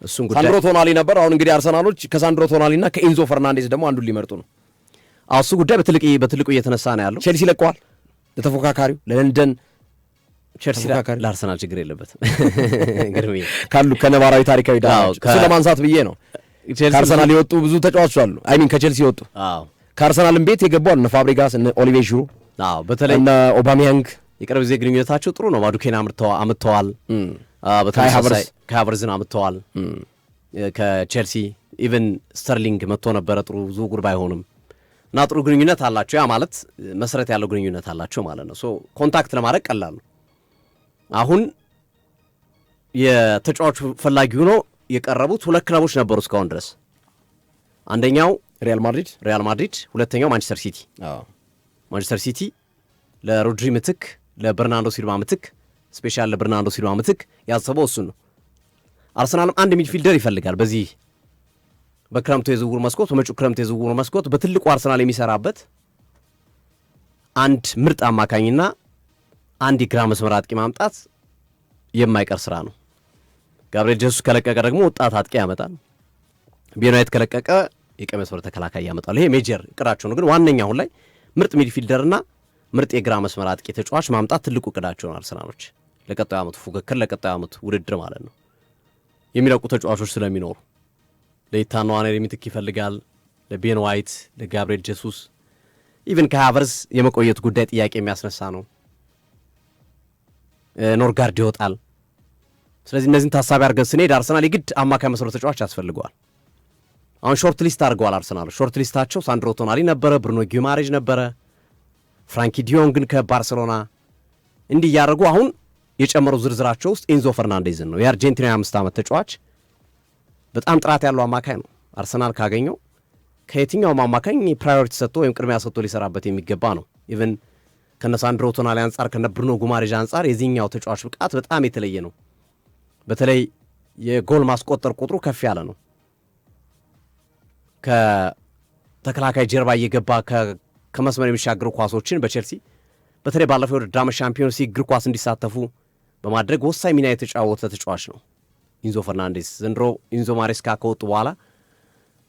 እሱን ጉዳይ ሳንድሮ ቶናሊ ነበር። አሁን እንግዲህ አርሰናሎች ከሳንድሮ ቶናሊና ከኢንዞ ፈርናንዴዝ ደግሞ አንዱን ሊመርጡ ነው። እሱ ጉዳይ በትልቁ እየተነሳ ነው ያለው። ቼልሲ ለቀዋል ለተፎካካሪው ለለንደን ቼልሲ ለአርሰናል ችግር የለበትም ካሉ ከነባራዊ ታሪካዊ ዳራዎች እሱ ለማንሳት ብዬ ነው። ከአርሰናል የወጡ ብዙ ተጫዋቾች አሉ። ከቼልሲ የወጡ ከአርሰናልም ቤት የገቡ አሉ። እነ ፋብሪጋስ እነ ኦሊቬ ዡሩ በተለይ እነ ኦባሜያንግ የቅርብ ጊዜ ግንኙነታቸው ጥሩ ነው። ማዱኬን አምጥተዋል። በተመሳሳይ ከሃቨርዝን አምጥተዋል ከቼልሲ ኢቨን ስተርሊንግ መጥቶ ነበረ። ጥሩ ዝውውር ባይሆንም እና ጥሩ ግንኙነት አላቸው። ያ ማለት መሰረት ያለው ግንኙነት አላቸው ማለት ነው። ኮንታክት ለማድረግ ቀላል ነው። አሁን የተጫዋቹ ፈላጊ ሆኖ የቀረቡት 2 ክለቦች ነበሩ እስካሁን ድረስ። አንደኛው ሪያል ማድሪድ፣ ሁለተኛው ማንቸስተር ሲቲ። ማንቸስተር ሲቲ ለሮድሪ ምትክ ለበርናንዶ ሲልቫ ምትክ ስፔሻል ለበርናንዶ ሲልቫ ምትክ ያሰበው እሱ ነው። አርሰናልም አንድ ሚድፊልደር ይፈልጋል። በዚህ በክረምቱ የዝውውር መስኮት በመጪው ክረምቱ የዝውውር መስኮት በትልቁ አርሰናል የሚሰራበት አንድ ምርጥ አማካኝና አንድ የግራ መስመር አጥቂ ማምጣት የማይቀር ስራ ነው። ጋብሪኤል ጀሱስ ከለቀቀ ደግሞ ወጣት አጥቂ ያመጣል። ቤናይት ከለቀቀ የቀኝ መስመር ተከላካይ ያመጣል። ይሄ ሜጀር እቅዳቸው ነው። ግን ዋነኛ አሁን ላይ ምርጥ ሚድፊልደርና ምርጥ የግራ መስመር አጥቂ ተጫዋች ማምጣት ትልቁ እቅዳቸው ነው። አርሰናሎች ለቀጣዩ ዓመት ፉክክር ለቀጣዩ ዓመት ውድድር ማለት ነው የሚለቁ ተጫዋቾች ስለሚኖሩ ለኢታን ንዋኔሪ ምትክ ይፈልጋል። ለቤን ዋይት፣ ለጋብሪኤል ጀሱስ ኢቭን ከሃቨርዝ የመቆየት ጉዳይ ጥያቄ የሚያስነሳ ነው። ኖርጋርድ ይወጣል። ስለዚህ እነዚህን ታሳቢ አድርገን ስንሄድ አርሰናል የግድ አማካይ መስመር ተጫዋች ያስፈልገዋል። አሁን ሾርት ሊስት አድርገዋል አርሰናሎች። ሾርት ሊስታቸው ሳንድሮ ቶናሊ ነበረ፣ ብሩኖ ጊማሬጅ ነበረ፣ ፍራንኪ ዲዮንግን ከባርሴሎና እንዲህ እያደረጉ አሁን የጨመሩ ዝርዝራቸው ውስጥ ኢንዞ ፈርናንዴዝን ነው። የአርጀንቲና 5 ዓመት ተጫዋች በጣም ጥራት ያለው አማካኝ ነው። አርሰናል ካገኘው ከየትኛውም አማካኝ ፕራዮሪቲ ሰጥቶ ወይም ቅድሚያ ሰጥቶ ሊሰራበት የሚገባ ነው። ኢቨን ከነ ሳንድሮ ቶናሊ አንጻር ከነ ብሩኖ ጉማሬጅ አንጻር የዚህኛው ተጫዋች ብቃት በጣም የተለየ ነው። በተለይ የጎል ማስቆጠር ቁጥሩ ከፍ ያለ ነው። ከተከላካይ ጀርባ እየገባ ከመስመር የሚሻገሩ ኳሶችን በቼልሲ በተለይ ባለፈው የውድድር ዓመት ሻምፒዮንስ ሊግ እግር ኳስ እንዲሳተፉ በማድረግ ወሳኝ ሚና የተጫወተ ተጫዋች ነው ኢንዞ ፈርናንዴዝ። ዘንድሮ ኢንዞ ማሬስካ ከወጡ በኋላ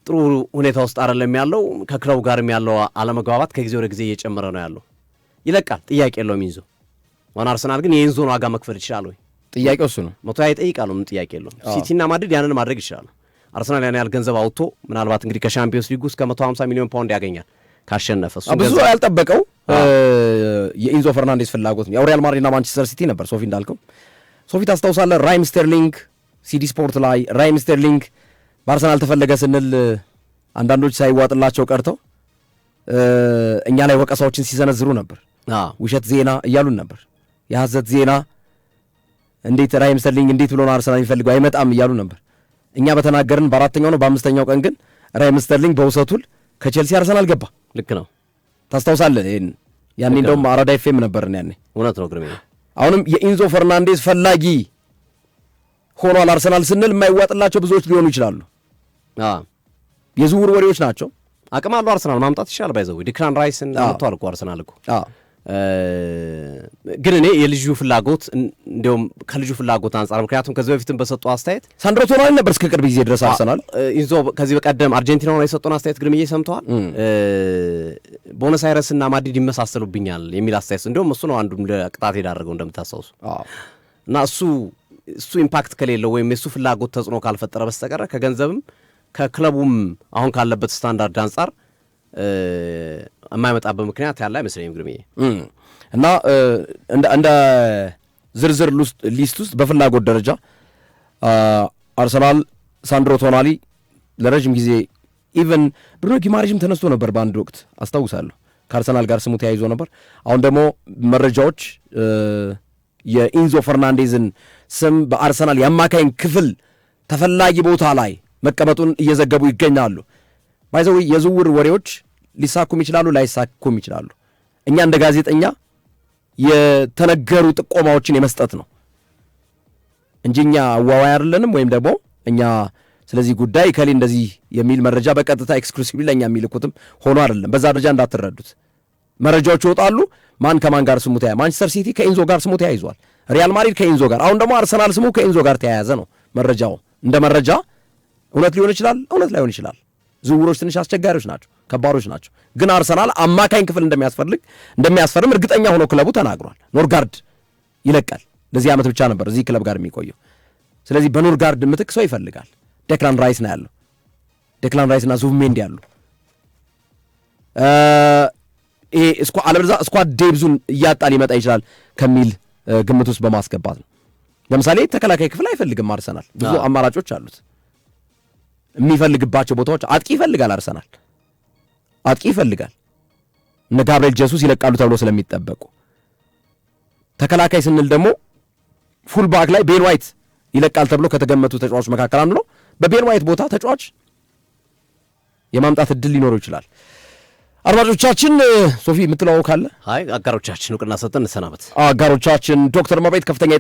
ጥሩ ሁኔታ ውስጥ አይደለም ያለው። ከክለቡ ጋርም ያለው አለመግባባት ከጊዜ ወደ ጊዜ እየጨመረ ነው ያለው። ይለቃል፣ ጥያቄ የለውም ኢንዞ። ዋና አርሰናል ግን የኢንዞን ዋጋ መክፈል ይችላል ወይ? ጥያቄው እሱ ነው። 100 ይጠይቃሉ፣ ምን ጥያቄ የለውም። ሲቲና ማድሪድ ያንን ማድረግ ይችላሉ። አርሰናል ያን ያህል ገንዘብ አውጥቶ ምናልባት እንግዲህ ከሻምፒዮንስ ሊግ እስከ 150 ሚሊዮን ፓውንድ ያገኛል ካሸነፈ። ብዙ ያልጠበቀው የኢንዞ ፈርናንዴዝ ፍላጎት ነው። ያው ሪያል ማድሪድና ማንቸስተር ሲቲ ነበር። ሶፊ እንዳልከው ሶፊ ታስታውሳለህ? ራይም ስተርሊንግ ሲዲ ስፖርት ላይ ራይም ስተርሊንግ በአርሰናል ተፈለገ ስንል አንዳንዶች ሳይዋጥላቸው ቀርተው እኛ ላይ ወቀሳዎችን ሲዘነዝሩ ነበር። ውሸት ዜና እያሉን ነበር። የሐሰት ዜና እንዴት ራይም ስተርሊንግ እንዴት ብሎ ነው አርሰናል የሚፈልገው አይመጣም እያሉ ነበር። እኛ በተናገርን በአራተኛው ነው በአምስተኛው ቀን ግን ራይም ስተርሊንግ በውሰቱል ከቼልሲ አርሰናል ገባ። ልክ ነው። ታስታውሳለህ? ያኔ እንደውም አራዳ ኤፍኤም ነበርን ያኔ። እውነት ነው ግርሜ። አሁንም የኢንዞ ፈርናንዴዝ ፈላጊ ሆኗል አርሰናል ስንል የማይዋጥላቸው ብዙዎች ሊሆኑ ይችላሉ። የዝውውር ወሬዎች ናቸው። አቅም አለው አርሰናል ማምጣት ይችላል። ባይዘው ዲክላን ራይስን አምጥቷል እኮ አርሰናል እኮ። ግን እኔ የልጁ ፍላጎት እንዲያውም ከልጁ ፍላጎት አንጻር ምክንያቱም ከዚህ በፊትም በሰጡ አስተያየት ሳንድሮ ቶናሊ ነበር እስከ ቅርብ ጊዜ ድረስ አርሰናል ኢንዞ ከዚህ በቀደም አርጀንቲና ሆነ የሰጡን አስተያየት ግርምዬ ሰምተዋል። ቦነስ አይረስና ማድሪድ ይመሳሰሉብኛል የሚል አስተያየት እንዲያውም እሱ ነው አንዱ ለቅጣት የዳረገው እንደምታስታውሱ። እና እሱ ኢምፓክት ከሌለው ወይም የሱ ፍላጎት ተጽዕኖ ካልፈጠረ በስተቀር ከገንዘብም ከክለቡም አሁን ካለበት ስታንዳርድ አንጻር የማይመጣበት ምክንያት ያለ አይመስለኝም ግርምዬ። እና እንደ ዝርዝር ሊስት ውስጥ በፍላጎት ደረጃ አርሰናል ሳንድሮ ቶናሊ ለረጅም ጊዜ ኢቨን ብሩኖ ጊማሬጅም ተነስቶ ነበር በአንድ ወቅት አስታውሳለሁ። ከአርሰናል ጋር ስሙ ተያይዞ ነበር። አሁን ደግሞ መረጃዎች የኢንዞ ፈርናንዴዝን ስም በአርሰናል የአማካኝ ክፍል ተፈላጊ ቦታ ላይ መቀመጡን እየዘገቡ ይገኛሉ። ባይዘው የዝውውር ወሬዎች ሊሳኩም ይችላሉ፣ ላይሳኩም ይችላሉ። እኛ እንደ ጋዜጠኛ የተነገሩ ጥቆማዎችን የመስጠት ነው እንጂ እኛ አዋዋይ አይደለንም። ወይም ደግሞ እኛ ስለዚህ ጉዳይ ከሌ እንደዚህ የሚል መረጃ በቀጥታ ኤክስክሉሲቭ ለኛ የሚልኩትም ሆኖ አይደለም። በዛ ደረጃ እንዳትረዱት። መረጃዎች ይወጣሉ። ማን ከማን ጋር ስሙ ተያይዟል። ማንቸስተር ሲቲ ከኢንዞ ጋር ስሙ ተያይዟል። ሪያል ማድሪድ ከኢንዞ ጋር፣ አሁን ደግሞ አርሰናል ስሙ ከኢንዞ ጋር ተያያዘ ነው መረጃው እንደ መረጃ እውነት ሊሆን ይችላል፣ እውነት ላይሆን ይችላል። ዝውውሮች ትንሽ አስቸጋሪዎች ናቸው፣ ከባዶች ናቸው። ግን አርሰናል አማካኝ ክፍል እንደሚያስፈርም እርግጠኛ ሆኖ ክለቡ ተናግሯል። ኖርጋርድ ይለቃል። ለዚህ ዓመት ብቻ ነበር እዚህ ክለብ ጋር የሚቆየው። ስለዚህ በኖርጋርድ ምትክ ሰው ይፈልጋል። ዴክላን ራይስ ነው ያለው። ዴክላን ራይስ እና ዙብሜንዲ ያሉ ይሄ አለበለዚያ ስኳድ ዴብዙን እያጣ ሊመጣ ይችላል ከሚል ግምት ውስጥ በማስገባት ነው። ለምሳሌ ተከላካይ ክፍል አይፈልግም አርሰናል። ብዙ አማራጮች አሉት የሚፈልግባቸው ቦታዎች። አጥቂ ይፈልጋል አርሰናል፣ አጥቂ ይፈልጋል። እነ ጋብርኤል ጀሱስ ይለቃሉ ተብሎ ስለሚጠበቁ ተከላካይ ስንል ደግሞ ፉልባክ ላይ ቤን ዋይት ይለቃል ተብሎ ከተገመቱ ተጫዋቾች መካከል አንዱ ነው። በቤን ዋይት ቦታ ተጫዋች የማምጣት እድል ሊኖረው ይችላል። አድማጮቻችን ሶፊ የምትለው ካለ? አይ አጋሮቻችን እውቅና ሰጠን እንሰናበት። አጋሮቻችን ዶክተር መቤት ከፍተኛ